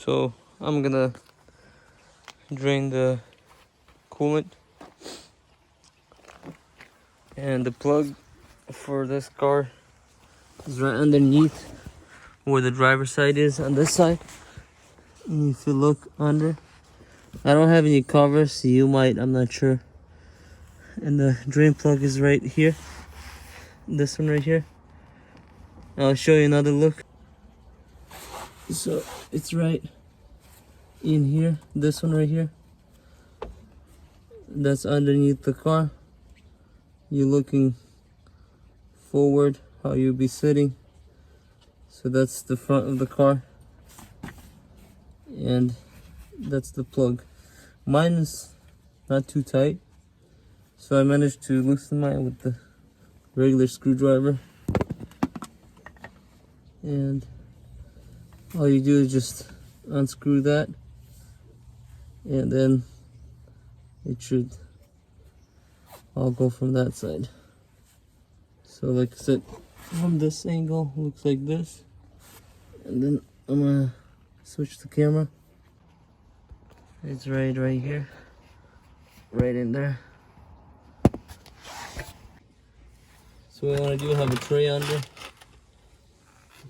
So I'm gonna drain the coolant, and the plug for this car is right underneath where the driver's side is on this side. And if you look under, I don't have any covers, you might, I'm not sure. And the drain plug is right here, this one right here. I'll show you another look. So it's right in here, this one right here, that's underneath the car. You're looking forward, how you'll be sitting. So that's the front of the car, and that's the plug. Mine is not too tight, so I managed to loosen mine with the regular screwdriver. And all you do is just unscrew that, and then it should all go from that side. So like I said, from this angle looks like this, and then I'm gonna switch the camera. It's right here, right in there. So what I want to do, have a tray under. Make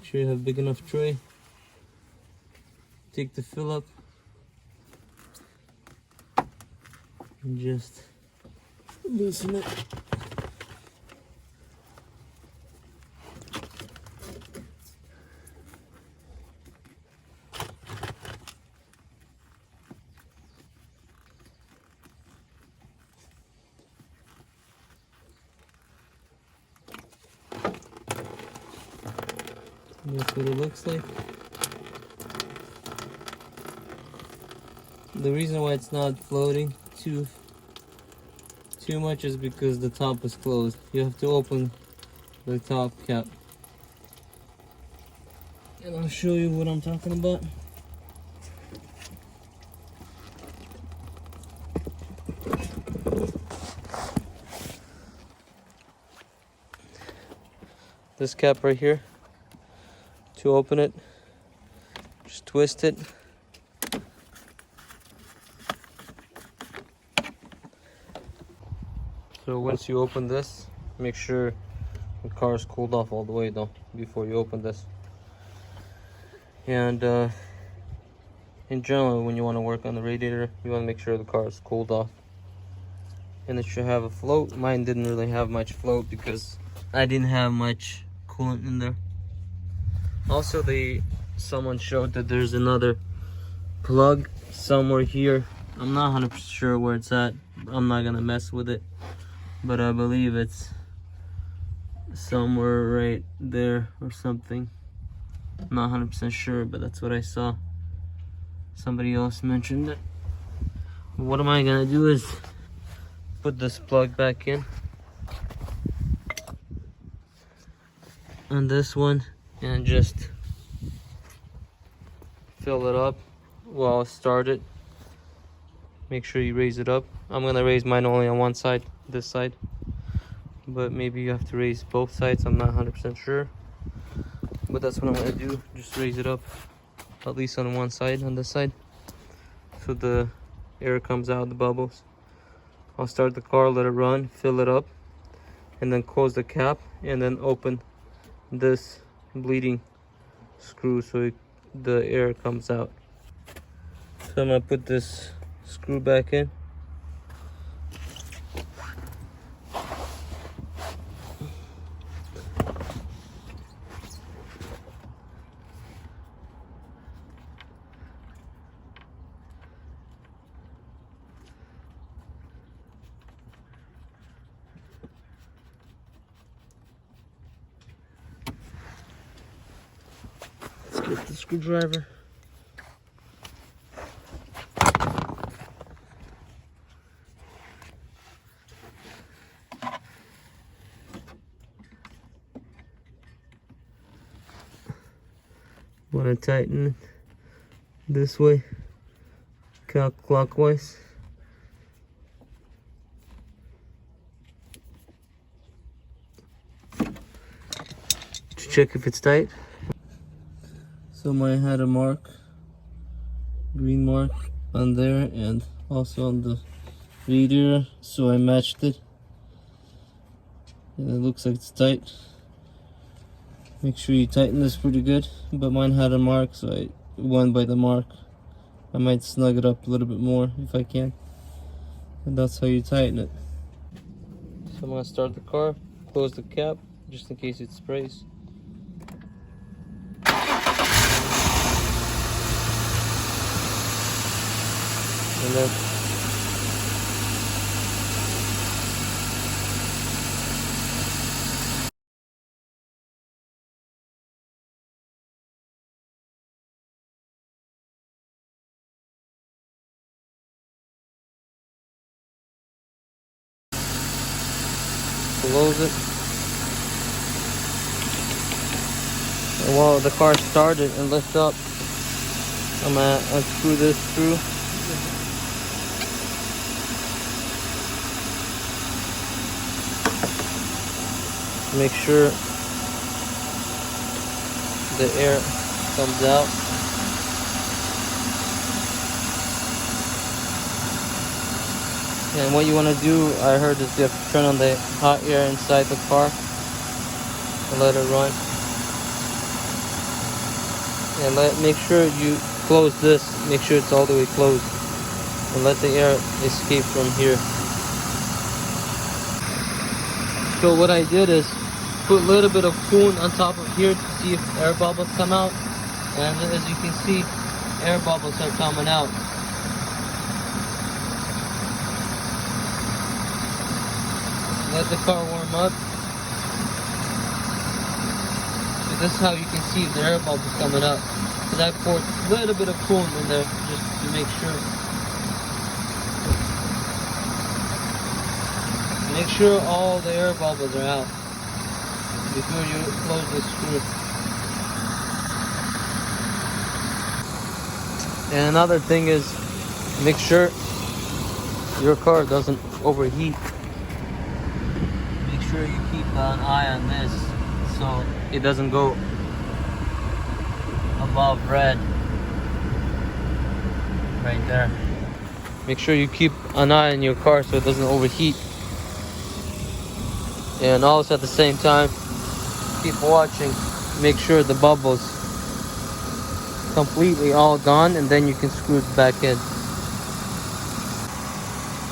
sure you have a big enough tray. Take the fill up and just loosen it. That's what it looks like. The reason why it's not floating too much is because the top is closed. You have to open the top cap. And I'll show you what I'm talking about. This cap right here, to open it, just twist it. So once you open this, make sure the car is cooled off all the way though before you open this. And in general, when you want to work on the radiator, you want to make sure the car is cooled off. And it should have a float. Mine didn't really have much float because I didn't have much coolant in there. Also, someone showed that there's another plug somewhere here. I'm not 100% sure where it's at. I'm not gonna mess with it, but I believe it's somewhere right there or something. I'm not 100% sure, but that's what I saw. Somebody else mentioned it. What am I gonna do is put this plug back in on this one and just fill it up while started. Make sure you raise it up. I'm gonna raise mine only on one side, this side, but maybe you have to raise both sides. I'm not 100% sure, but that's what I'm gonna do. Just raise it up at least on one side, on this side, so the air comes out, the bubbles. I'll start the car, let it run, fill it up, and then close the cap, and then open this bleeding screw so the air comes out. So I'm gonna put this screw back in. Let's get the screwdriver. Want to tighten it this way, clockwise. To check if it's tight. So mine had a mark green mark on there and also on the radiator, so I matched it. And it looks like it's tight. Make sure you tighten this pretty good, but mine had a mark, so I went by the mark. I might snug it up a little bit more if I can, and that's how you tighten it. So I'm gonna start the car, close the cap just in case it sprays. And then close it. And while the car started and lift up, I'm gonna unscrew this screw. Make sure the air comes out. And what you want to do, I heard, is you have to turn on the hot air inside the car and let it run. And make sure you close this, make sure it's all the way closed, and let the air escape from here. So what I did is put a little bit of coolant on top of here to see if air bubbles come out, and as you can see, air bubbles are coming out. Let the car warm up. So this is how you can see if the air bubbles coming up. Because I poured a little bit of coolant in there just to make sure. Make sure all the air bubbles are out before you close the screw. And another thing is, make sure your car doesn't overheat. Make sure you keep an eye on this so it doesn't go above red right there. Make sure you keep an eye on your car so it doesn't overheat. And also at the same time, keep watching. Make sure the bubbles completely all gone, and then you can screw it back in.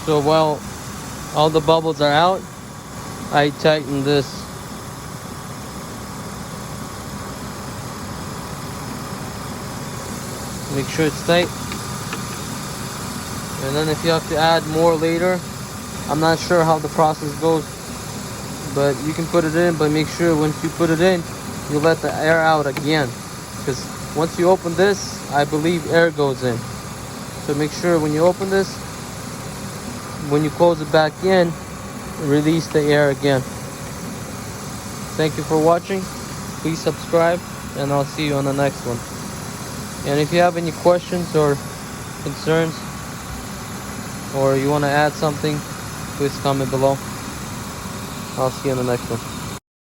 So while all the bubbles are out, I tighten this. Make sure it's tight. And then if you have to add more later, I'm not sure how the process goes, but you can put it in, but make sure once you put it in, you let the air out again. Because once you open this, I believe air goes in. So make sure when you open this, when you close it back in, release the air again. Thank you for watching. Please subscribe, and I'll see you on the next one. And if you have any questions or concerns, or you want to add something, please comment below. I'll see you on the next one.